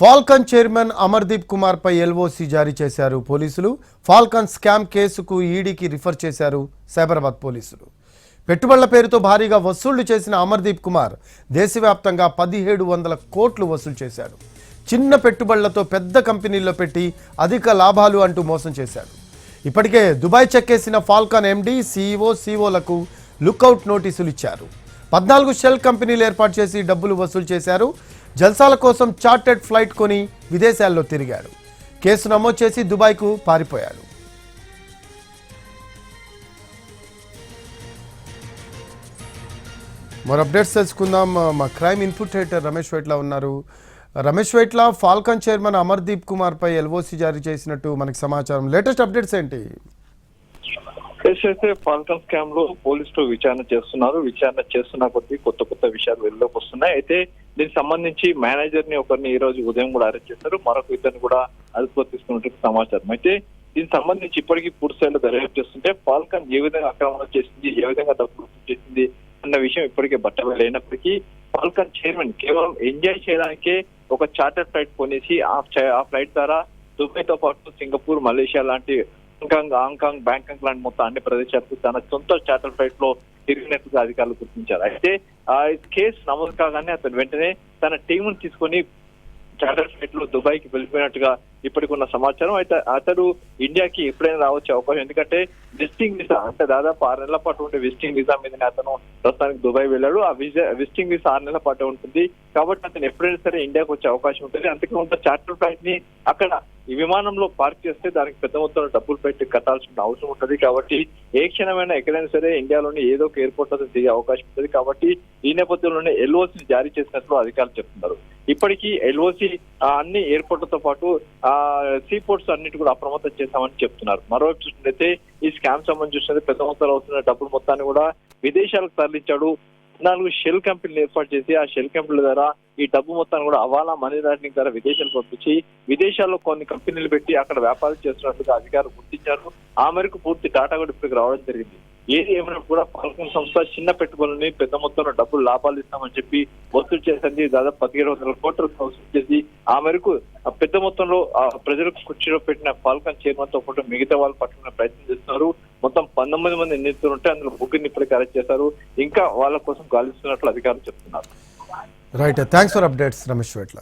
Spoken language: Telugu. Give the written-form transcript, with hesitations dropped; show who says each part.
Speaker 1: ఫాల్కన్ చైర్మన్ అమర్దీప్ కుమార్ పై ఎల్ఓసి జారీ చేశారు పోలీసులు. ఫాల్కన్ స్కామ్ కేసుకు ఈడీకి రిఫర్ చేశారు సైబరాబాద్ పోలీసులు. పెట్టుబడుల పేరుతో భారీగా వసూళ్లు చేసిన అమర్దీప్ కుమార్ దేశవ్యాప్తంగా 1700 కోట్లు వసూలు చేశాడు. చిన్న పెట్టుబడులతో పెద్ద కంపెనీల్లో పెట్టి అధిక లాభాలు అంటూ మోసం చేశాడు. ఇప్పటికే దుబాయ్ చెక్కేసిన ఫాల్కన్ ఎండీ, సిఇఓలకు లుకౌట్ నోటీసులు ఇచ్చారు. 14 షెల్ కంపెనీలు ఏర్పాటు చేసి డబ్బులు వసూలు చేశారు. జల్సాల కోసం చార్టెడ్ ఫ్లైట్ కొని విదేశాల్లో తిరిగాడు. కేసు నమోదు చేసి దుబాయ్కు పారిపోయాడు. మరో అప్డేట్స్ తెలుసుకుందాం. మా crime input editor Ramesh Vaitla ఉన్నారు. రమేష్ వైట్ల, ఫాల్కన్ చైర్మన్ అమర్దీప్ కుమార్ పై ఎల్ఓసి జారీ చేసినట్టు మనకి సమాచారం. లేటెస్ట్ అప్డేట్స్ ఏంటి?
Speaker 2: అయితే ఫాల్కన్ స్కామ్ లో పోలీసులు విచారణ చేస్తున్నారు. విచారణ చేస్తున్న కొద్దీ కొత్త విషయాలు వెలుగులోకి వస్తున్నాయి. అయితే దీనికి సంబంధించి మేనేజర్ ని ఒకరిని ఈ రోజు ఉదయం కూడా అరెస్ట్ చేశారు. మరొక ఇద్దరిని కూడా అదుపులో తీసుకున్నట్టు సమాచారం. అయితే దీనికి సంబంధించి ఇప్పటికీ పూర్తి స్థాయిలో దర్యాప్తు చేస్తుంటే ఫాల్కన్ ఏ విధంగా ఆక్రమణ చేసింది, ఏ విధంగా డబ్బులు చేసింది అన్న విషయం ఇప్పటికే బట్టబయలైనప్పటికీ ఫాల్కన్ చైర్మన్ కేవలం ఎంజాయ్ చేయడానికే ఒక చార్టర్ ఫ్లైట్ కొనేసి ఆ ఫ్లైట్ ద్వారా దుబాయ్ తో పాటు సింగపూర్, మలేషియా లాంటి హాంకాంగ్, బ్యాంకాక్ లాంటి మొత్తం అన్ని ప్రదేశాలకు తన సొంత చార్టర్ ఫ్లైట్ లో తిరిగినట్టుగా అధికారులు గుర్తించారు. అయితే ఆ కేసు నమోదు కాగానే అతను వెంటనే తన టీమును తీసుకొని చార్టర్ ఫ్లైట్ లో దుబాయ్ కి వెళ్ళిపోయినట్టుగా ఇప్పటికున్న సమాచారం. అయితే అతడు ఇండియాకి ఎప్పుడైనా రావచ్చే అవకాశం, ఎందుకంటే విజిటింగ్ వీసా అంటే దాదాపు 6 నెలల పాటు ఉండే విజిటింగ్ వీసా మీదనే అతను ప్రస్తుతానికి దుబాయ్ వెళ్ళాడు. ఆ విజిటింగ్ వీసా 6 నెలల పాటు ఉంటుంది కాబట్టి అతను ఎప్పుడైనా సరే ఇండియాకి వచ్చే అవకాశం ఉంటుంది. అంతేకాకుండా చార్టర్ ఫ్లైట్ ని అక్కడ ఈ విమానంలో పార్క్ చేస్తే దానికి పెద్ద మొత్తంలో డబ్బులు పెట్టి కట్టాల్సిన అవసరం ఉంటుంది. కాబట్టి ఏ క్షణమైనా ఎక్కడైనా సరే ఇండియాలోని ఏదో ఒక ఎయిర్పోర్ట్ లో దిగే అవకాశం ఉంటుంది. కాబట్టి ఈ నేపథ్యంలోనే ఎల్ఓసి జారీ చేసినట్లు అధికారులు చెప్తున్నారు. ఇప్పటికీ ఎల్ఓసి అన్ని ఎయిర్పోర్ట్లతో పాటు సీ పోర్ట్స్ అన్నిటి కూడా అప్రమత్తం చేశామని చెప్తున్నారు. మరోవైపు చూసినట్లయితే ఈ స్కామ్ సంబంధించి పెద్ద మొత్తంలో అవుతున్న డబ్బులు మొత్తాన్ని కూడా విదేశాలకు తరలించాడు. 14 షెల్ కంపెనీలు ఏర్పాటు చేసి ఆ షెల్ కంపెనీల ద్వారా ఈ డబ్బు మొత్తాన్ని కూడా హవాలా మనీ లాండరింగ్ ద్వారా విదేశాలకు పంపించి విదేశాల్లో కొన్ని కంపెనీలు పెట్టి అక్కడ వ్యాపారం చేస్తున్నట్లుగా అధికారులు గుర్తించారు. ఆ మేరకు పూర్తి డాటా కూడా ఇప్పటికి రావడం జరిగింది. ఏది ఏమైనా కూడా ఫాల్కన్ సంస్థ చిన్న పెట్టుబడులని పెద్ద మొత్తంలో డబ్బులు లాభాలు ఇస్తామని చెప్పి వసూలు చేసింది. దాదాపు 1700 కోట్లకు వసూలు చేసి ఆ మేరకు పెద్ద మొత్తంలో ప్రజలకు కుర్చీలో పెట్టిన ఫాల్కన్ చైర్మన్ తో పాటు మిగతా వాళ్ళు పట్టుకునే ప్రయత్నం చేస్తున్నారు. మొత్తం 19 మంది నిందితులు ఉంటే అందులో 3 ఇప్పటికీ అరెస్ట్ చేశారు. ఇంకా వాళ్ళ కోసం గాలిస్తున్నట్లు అధికారులు చెప్తున్నారు.
Speaker 1: Right, thanks for updates Ramesh Vaitla.